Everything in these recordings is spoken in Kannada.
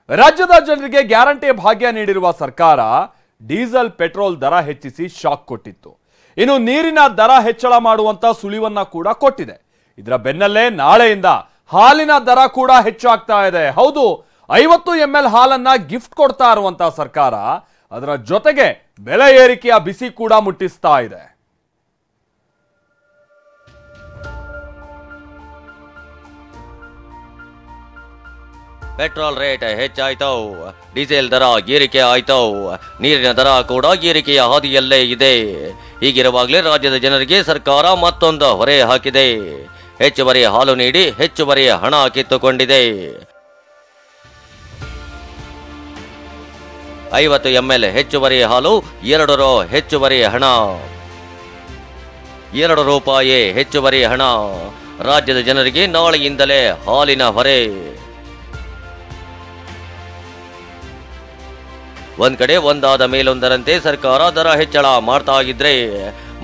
ರಾಜ್ಯದ ಜನರಿಗೆ ಗ್ಯಾರಂಟಿ ಭಾಗ್ಯ ನೀಡಿರುವ ಸರ್ಕಾರ ಡೀಸೆಲ್ ಪೆಟ್ರೋಲ್ ದರ ಹೆಚ್ಚಿಸಿ ಶಾಕ್ ಕೊಟ್ಟಿತ್ತು. ಇನ್ನು ನೀರಿನ ದರ ಹೆಚ್ಚಳ ಮಾಡುವಂತ ಸುಳಿವನ್ನ ಕೂಡ ಕೊಟ್ಟಿದೆ. ಇದರ ಬೆನ್ನಲ್ಲೇ ನಾಳೆಯಿಂದ ಹಾಲಿನ ದರ ಕೂಡ ಹೆಚ್ಚಾಗ್ತಾ ಇದೆ. ಹೌದು, 50 ml ಹಾಲನ್ನ ಗಿಫ್ಟ್ ಕೊಡ್ತಾ ಇರುವಂತ ಸರ್ಕಾರ ಅದರ ಜೊತೆಗೆ ಬೆಲೆ ಏರಿಕೆಯ ಬಿಸಿ ಕೂಡ ಮುಟ್ಟಿಸ್ತಾ ಇದೆ. ಪೆಟ್ರೋಲ್ ರೇಟ್ ಹೆಚ್ಚಾಯ್ತು, ಡೀಸೆಲ್ ದರ ಏರಿಕೆ ಆಯ್ತು, ನೀರಿನ ದರ ಕೂಡ ಏರಿಕೆಯ ಹಾದಿಯಲ್ಲೇ ಇದೆ. ಹೀಗಿರುವಾಗಲೇ ರಾಜ್ಯದ ಜನರಿಗೆ ಸರ್ಕಾರ ಮತ್ತೊಂದು ಹೊರೆ ಹಾಕಿದೆ. ಹೆಚ್ಚುವರಿ ಹಾಲು ನೀಡಿ ಹೆಚ್ಚುವರಿ ಹಣ ಕಿತ್ತುಕೊಂಡಿದೆ. 50 ml ಹೆಚ್ಚುವರಿ ಹಾಲು, 2 ರೂ ಹೆಚ್ಚುವರಿ ಹಣ, 2 ರೂಪಾಯಿ ಹೆಚ್ಚುವರಿ ಹಣ. ರಾಜ್ಯದ ಜನರಿಗೆ ನಾಳೆಯಿಂದಲೇ ಹಾಲಿನ ಹೊರೆ. ಒಂದ್ ಕಡೆ ಒಂದಾದ ಮೇಲೊಂದರಂತೆ ಸರ್ಕಾರ ದರ ಹೆಚ್ಚಳ ಮಾಡ್ತಾ ಇದ್ರೆ,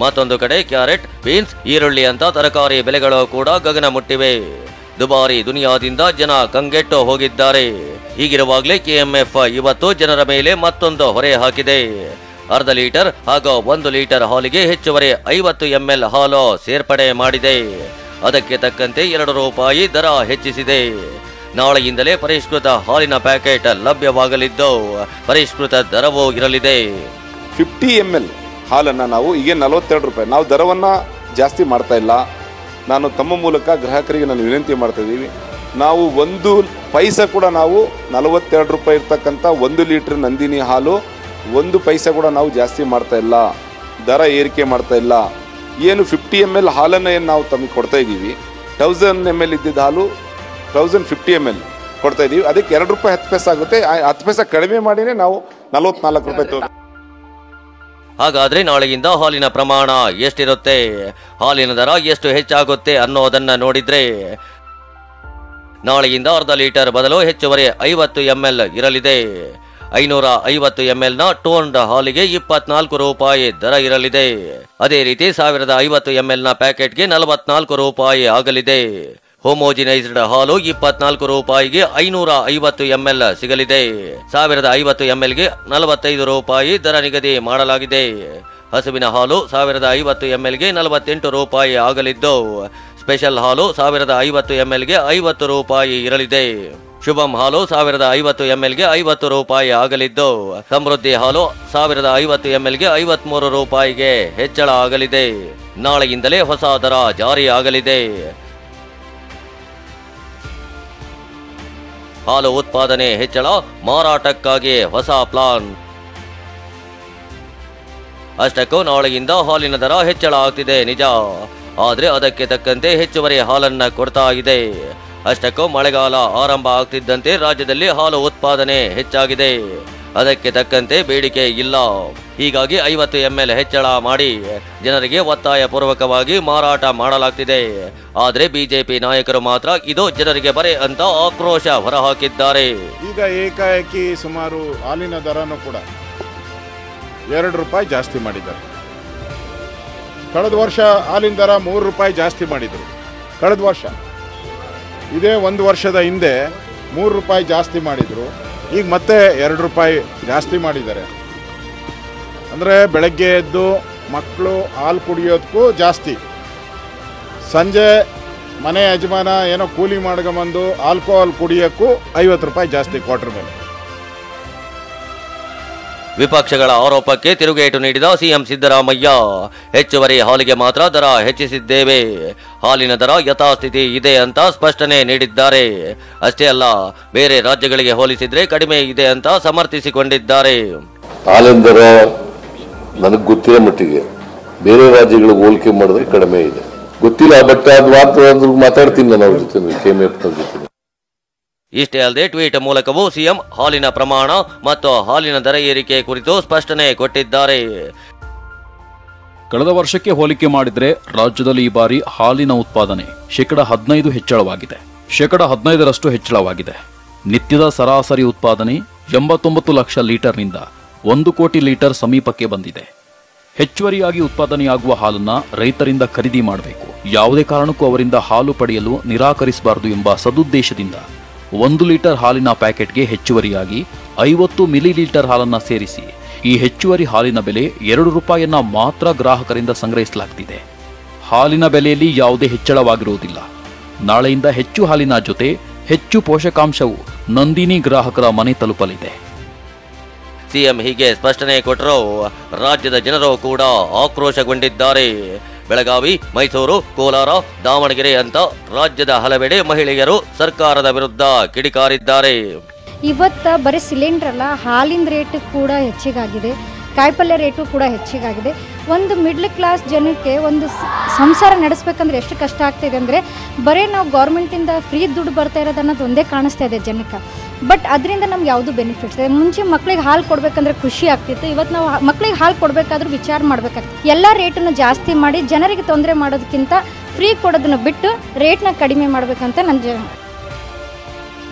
ಮತ್ತೊಂದು ಕಡೆ ಕ್ಯಾರೆಟ್, ಬೀನ್ಸ್, ಈರುಳ್ಳಿ ಅಂತ ತರಕಾರಿ ಬೆಲೆಗಳು ಕೂಡ ಗಗನ ಮುಟ್ಟಿವೆ. ದುಬಾರಿ ದುನಿಯಾದಿಂದ ಜನ ಕಂಗೆಟ್ಟು ಹೋಗಿದ್ದಾರೆ. ಹೀಗಿರುವಾಗಲೇ ಕೆಎಂಎಫ್ ಇವತ್ತು ಜನರ ಮೇಲೆ ಮತ್ತೊಂದು ಹೊರೆ ಹಾಕಿದೆ. ಅರ್ಧ ಲೀಟರ್ ಹಾಗೂ 1 ಲೀಟರ್ ಹಾಲಿಗೆ ಹೆಚ್ಚುವರಿ 50 ml ಹಾಲು ಸೇರ್ಪಡೆ ಮಾಡಿದೆ. ಅದಕ್ಕೆ ತಕ್ಕಂತೆ 2 ರೂಪಾಯಿ ದರ ಹೆಚ್ಚಿಸಿದೆ. ನಾಳೆಯಿಂದಲೇ ಪರಿಷ್ಕೃತ ಹಾಲಿನ ಪ್ಯಾಕೆಟ್ ಲಭ್ಯವಾಗಲಿದ್ದು ಪರಿಷ್ಕೃತ ದರವೂ ಇರಲಿದೆ. 50 ml ಹಾಲನ್ನು ನಾವು ಈಗ 42 ರೂಪಾಯಿ, ನಾವು ದರವನ್ನು ಜಾಸ್ತಿ ಮಾಡ್ತಾ ಇಲ್ಲ. ನಾನು ತಮ್ಮ ಮೂಲಕ ಗ್ರಾಹಕರಿಗೆ ನಾನು ವಿನಂತಿ ಮಾಡ್ತಾ ಇದ್ದೀವಿ, ನಾವು 1 ಪೈಸೆ ಕೂಡ ನಾವು 42 ರೂಪಾಯಿ ಇರ್ತಕ್ಕಂಥ 1 ಲೀಟ್ರ್ ನಂದಿನಿ ಹಾಲು 1 ಪೈಸೆ ಕೂಡ ನಾವು ಜಾಸ್ತಿ ಮಾಡ್ತಾ ಇಲ್ಲ, ದರ ಏರಿಕೆ ಮಾಡ್ತಾ ಇಲ್ಲ. ಏನು 50 ml ಹಾಲನ್ನು ಏನು ನಾವು ತಮಗೆ ಕೊಡ್ತಾ ಇದ್ದೀವಿ, 1000 ml ಇದ್ದಿದ್ದ ಹಾಲು 1050 ml ಕೊಡ್ತಾ ಇದ್ದೀವಿ. ಅದಕ್ಕೆ 2 ರೂಪಾಯಿ 10 ಪೈಸೆ ಆಗುತ್ತೆ. 10 ಪೈಸೆ ಕಡಿಮೆ ಮಾಡಿನೇ ನಾವು 44 ರೂಪಾಯಿ. ಹಾಗಾದ್ರೆ ನಾಳೆಯಿಂದ ಹಾಲಿನ ಪ್ರಮಾಣ ಎಷ್ಟಿರುತ್ತೆ, ಹಾಲಿನ ದರ ಎಷ್ಟು ಹೆಚ್ಚಾಗುತ್ತೆ ಅನ್ನೋದನ್ನ ನೋಡಿದ್ರೆ, ನಾಳೆಯಿಂದ ಅರ್ಧ ಲೀಟರ್ ಬದಲು ಹೆಚ್ಚುವರಿ 50 ml ಇರಲಿದೆ. 550 ml ನ ಟೋನ್ಡ್ ಹಾಲಿಗೆ 24 ರೂಪಾಯಿ ದರ ಇರಲಿದೆ. ಅದೇ ರೀತಿ 1050 ml ನ ಪ್ಯಾಕೆಟ್ಗೆ 44 ರೂಪಾಯಿ ಆಗಲಿದೆ. ಹೋಮೋಜಿನೈಸ್ಡ್ ಹಾಲು 24 ರೂಪಾಯಿಗೆ 550 ml ಸಿಗಲಿದೆ. 1050 ml ಗೆ 45 ರೂಪಾಯಿ ದರ ನಿಗದಿ ಮಾಡಲಾಗಿದೆ. ಹಸುವಿನ ಹಾಲು 1050 ml ಗೆ 48 ರೂಪಾಯಿ ಆಗಲಿದ್ದು, ಸ್ಪೆಷಲ್ ಹಾಲು 1050 ml ಗೆ 50 ರೂಪಾಯಿ ಇರಲಿದೆ. ಶುಭಂ ಹಾಲು 1050 ml ಗೆ 50 ರೂಪಾಯಿ ಆಗಲಿದ್ದು, ಸಮೃದ್ಧಿ ಹಾಲು 1050 ml ಗೆ 53 ರೂಪಾಯಿಗೆ ಹೆಚ್ಚಳ ಆಗಲಿದೆ. ನಾಳೆಯಿಂದಲೇ ಹೊಸ ದರ ಜಾರಿ ಆಗಲಿದೆ. ಹಾಲು ಉತ್ಪಾದನೆ ಹೆಚ್ಚಳ, ಮಾರಾಟಕ್ಕಾಗಿ ಹೊಸ ಪ್ಲಾನ್. ಅಷ್ಟಕ್ಕೂ ನಾಳೆಯಿಂದ ಹಾಲಿನ ದರ ಹೆಚ್ಚಳ ಆಗ್ತಿದೆ ನಿಜ, ಆದ್ರೆ ಅದಕ್ಕೆ ತಕ್ಕಂತೆ ಹೆಚ್ಚುವರಿ ಹಾಲನ್ನ ಕೊಡ್ತಾ ಇದೆ. ಅಷ್ಟಕ್ಕೂ ಮಳೆಗಾಲ ಆರಂಭ ಆಗ್ತಿದ್ದಂತೆ ರಾಜ್ಯದಲ್ಲಿ ಹಾಲು ಉತ್ಪಾದನೆ ಹೆಚ್ಚಾಗಿದೆ. ಅದಕ್ಕೆ ತಕ್ಕಂತೆ ಬೇಡಿಕೆ ಇಲ್ಲ. ಹೀಗಾಗಿ 50 ml ಹೆಚ್ಚಳ ಮಾಡಿ ಜನರಿಗೆ ಒತ್ತಾಯ ಪೂರ್ವಕವಾಗಿ ಮಾರಾಟ ಮಾಡಲಾಗ್ತಿದೆ. ಆದ್ರೆ ಬಿಜೆಪಿ ನಾಯಕರು ಮಾತ್ರ ಇದು ಜನರಿಗೆ ಬರೆ ಅಂತ ಆಕ್ರೋಶ ಹೊರಹಾಕಿದ್ದಾರೆ. ಈಗ ಏಕಾಏಕಿ ಸುಮಾರು ಹಾಲಿನ ದರನೂ ಕೂಡ 2 ರೂಪಾಯಿ ಜಾಸ್ತಿ ಮಾಡಿದ್ದಾರೆ. ಕಳೆದ ವರ್ಷ ಹಾಲಿನ ದರ 3 ರೂಪಾಯಿ ಜಾಸ್ತಿ ಮಾಡಿದರು. ಕಳೆದ ವರ್ಷ ಇದೇ 1 ವರ್ಷದ ಹಿಂದೆ 3 ರೂಪಾಯಿ ಜಾಸ್ತಿ ಮಾಡಿದರು. ಈಗ ಮತ್ತೆ 2 ರೂಪಾಯಿ ಜಾಸ್ತಿ ಮಾಡಿದ್ದಾರೆ. ಅಂದರೆ ಬೆಳಗ್ಗೆ ಎದ್ದು ಮಕ್ಕಳು ಹಾಲು ಕುಡಿಯೋದಕ್ಕೂ ಜಾಸ್ತಿ, ಸಂಜೆ ಮನೆ ಯಜಮಾನ ಏನೋ ಕೂಲಿ ಮಾಡ್ಕೊಂಬಂದು ಆಲ್ಕೋಹಾಲ್ ಕುಡಿಯೋಕ್ಕೂ 50 ರೂಪಾಯಿ ಜಾಸ್ತಿ ಕ್ವಾರ್ಟರ್ ಮೇಲೆ. ವಿಪಕ್ಷಗಳ ಆರೋಪಕ್ಕೆ ತಿರುಗೇಟು ನೀಡಿದ ಸಿಎಂ ಸಿದ್ದರಾಮಯ್ಯ, ಹೆಚ್ಚುವರಿ ಹಾಲಿಗೆ ಮಾತ್ರ ದರ ಹೆಚ್ಚಿಸಿದ್ದೇವೆ, ಹಾಲಿನ ದರ ಯಥಾಸ್ಥಿತಿ ಇದೆ ಅಂತ ಸ್ಪಷ್ಟನೆ ನೀಡಿದ್ದಾರೆ. ಅಷ್ಟೇ ಅಲ್ಲ, ಬೇರೆ ರಾಜ್ಯಗಳಿಗೆ ಹೋಲಿಸಿದ್ರೆ ಕಡಿಮೆ ಇದೆ ಅಂತ ಸಮರ್ಥಿಸಿಕೊಂಡಿದ್ದಾರೆ. ಹಾಲಿನ ದರ ನನಗೆ ಗೊತ್ತಿರೋ ಮಟ್ಟಿಗೆ ಬೇರೆ ರಾಜ್ಯಗಳಿಗೆ ಹೋಲಿಕೆ ಮಾಡಿದ್ರೆ ಕಡಿಮೆ ಇದೆ, ಗೊತ್ತಿಲ್ಲ. ಬಟ್ ಅದು ಮಾತಾಡ್ತೀನಿ ನಾನು ಅವ್ರ ಜೊತೆ, ಕೆಎಂಎಫ್ ಜೊತೆ. ಇಷ್ಟೇ ಅಲ್ಲದೆ ಟ್ವೀಟ್ ಮೂಲಕವೂ ಸಿಎಂ ಹಾಲಿನ ಪ್ರಮಾಣ ಮತ್ತು ಹಾಲಿನ ದರ ಏರಿಕೆ ಕುರಿತು ಸ್ಪಷ್ಟನೆ ಕೊಟ್ಟಿದ್ದಾರೆ. ಕಳೆದ ವರ್ಷಕ್ಕೆ ಹೋಲಿಕೆ ಮಾಡಿದರೆ ರಾಜ್ಯದಲ್ಲಿ ಈ ಬಾರಿ ಹಾಲಿನ ಉತ್ಪಾದನೆ 15% ಹೆಚ್ಚಳವಾಗಿದೆ. 15% ಹೆಚ್ಚಳವಾಗಿದೆ. ನಿತ್ಯದ ಸರಾಸರಿ ಉತ್ಪಾದನೆ 89 ಲಕ್ಷ ಲೀಟರ್ನಿಂದ 1 ಕೋಟಿ ಲೀಟರ್ ಸಮೀಪಕ್ಕೆ ಬಂದಿದೆ. ಹೆಚ್ಚುವರಿಯಾಗಿ ಉತ್ಪಾದನೆಯಾಗುವ ಹಾಲನ್ನ ರೈತರಿಂದ ಖರೀದಿ ಮಾಡಬೇಕು, ಯಾವುದೇ ಕಾರಣಕ್ಕೂ ಅವರಿಂದ ಹಾಲು ಪಡೆಯಲು ನಿರಾಕರಿಸಬಾರದು ಎಂಬ ಸದುದ್ದೇಶದಿಂದ 1 ಲೀಟರ್ ಹಾಲಿನ ಪ್ಯಾಕೆಟ್ಗೆ ಹೆಚ್ಚುವರಿಯಾಗಿ 50 ಮಿಲಿ ಲೀಟರ್ ಹಾಲನ್ನ ಸೇರಿಸಿ ಈ ಹೆಚ್ಚುವರಿ ಹಾಲಿನ ಬೆಲೆ 2 ರೂಪಾಯಿಯನ್ನ ಮಾತ್ರ ಗ್ರಾಹಕರಿಂದ ಸಂಗ್ರಹಿಸಲಾಗುತ್ತಿದೆ. ಹಾಲಿನ ಬೆಲೆಯಲ್ಲಿ ಯಾವುದೇ ಹೆಚ್ಚಳವಾಗಿರುವುದಿಲ್ಲ. ನಾಳೆಯಿಂದ ಹೆಚ್ಚು ಹಾಲಿನ ಜೊತೆ ಹೆಚ್ಚು ಪೋಷಕಾಂಶವು ನಂದಿನಿ ಗ್ರಾಹಕರ ಮನೆ ತಲುಪಲಿದೆ. ಸಿಎಂ ಹೀಗೆ ಸ್ಪಷ್ಟನೆ ಕೊಟ್ಟರು ರಾಜ್ಯದ ಜನರು ಕೂಡ ಆಕ್ರೋಶಗೊಂಡಿದ್ದಾರೆ. ಬೆಳಗಾವಿ, ಮೈಸೂರು, ಕೋಲಾರ, ದಾವಣಗೆರೆ ಅಂತ ರಾಜ್ಯದ ಹಲವೆಡೆ ಮಹಿಳೆಯರು ಸರ್ಕಾರದ ವಿರುದ್ಧ ಕಿಡಿಕಾರಿದ್ದಾರೆ. ಇವತ್ತು ಬರೀ ಸಿಲಿಂಡರ್ ಅಲ್ಲ, ಹಾಲಿನ ರೇಟ್ ಕೂಡ ಹೆಚ್ಚಿಗಾಗಿದೆ, ಕಾಯಿಪಲ್ಯ ರೇಟು ಕೂಡ ಹೆಚ್ಚಿಗಾಗಿದೆ. ಒಂದು ಮಿಡ್ಲ್ ಕ್ಲಾಸ್ ಜನಕ್ಕೆ ಒಂದು ಸಂಸಾರ ನಡೆಸಬೇಕಂದ್ರೆ ಎಷ್ಟು ಕಷ್ಟ ಆಗ್ತಾಯಿದೆ ಅಂದರೆ ಬರೀ ನಾವು ಗೌರ್ಮೆಂಟಿಂದ ಫ್ರೀ ದುಡ್ಡು ಬರ್ತಾ ಇರೋದು ಅನ್ನೋದು ಒಂದೇ ಕಾಣಿಸ್ತಾ ಇದೆ ಜನಕ್ಕೆ. ಬಟ್ ಅದರಿಂದ ನಮ್ಗೆ ಯಾವುದು ಬೆನಿಫಿಟ್ಸ್ ಇದೆ. ಮುಂಚೆ ಮಕ್ಳಿಗೆ ಹಾಲು ಕೊಡಬೇಕಂದ್ರೆ ಖುಷಿ ಆಗ್ತಿತ್ತು, ಇವತ್ತು ನಾವು ಮಕ್ಳಿಗೆ ಹಾಲು ಕೊಡಬೇಕಾದ್ರೂ ವಿಚಾರ ಮಾಡಬೇಕಾಗ್ತದೆ. ಎಲ್ಲ ರೇಟನ್ನು ಜಾಸ್ತಿ ಮಾಡಿ ಜನರಿಗೆ ತೊಂದರೆ ಮಾಡೋದಕ್ಕಿಂತ ಫ್ರೀ ಕೊಡೋದನ್ನು ಬಿಟ್ಟು ರೇಟ್ನ ಕಡಿಮೆ ಮಾಡಬೇಕಂತ ನನ್ನ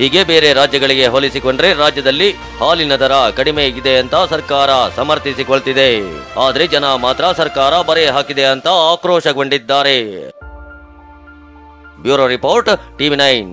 ಹೀಗೆ ಬೇರೆ ರಾಜ್ಯಗಳಿಗೆ ಹೋಲಿಸಿಕೊಂಡ್ರೆ ರಾಜ್ಯದಲ್ಲಿ ಹಾಲಿನ ದರ ಕಡಿಮೆ ಇದೆ ಅಂತ ಸರ್ಕಾರ ಸಮರ್ಥಿಸಿಕೊಳ್ತಿದೆ. ಆದ್ರೆ ಜನ ಮಾತ್ರ ಸರ್ಕಾರ ಬರೆ ಹಾಕಿದೆ ಅಂತ ಆಕ್ರೋಶಗೊಂಡಿದ್ದಾರೆ. Bureau report, TV9.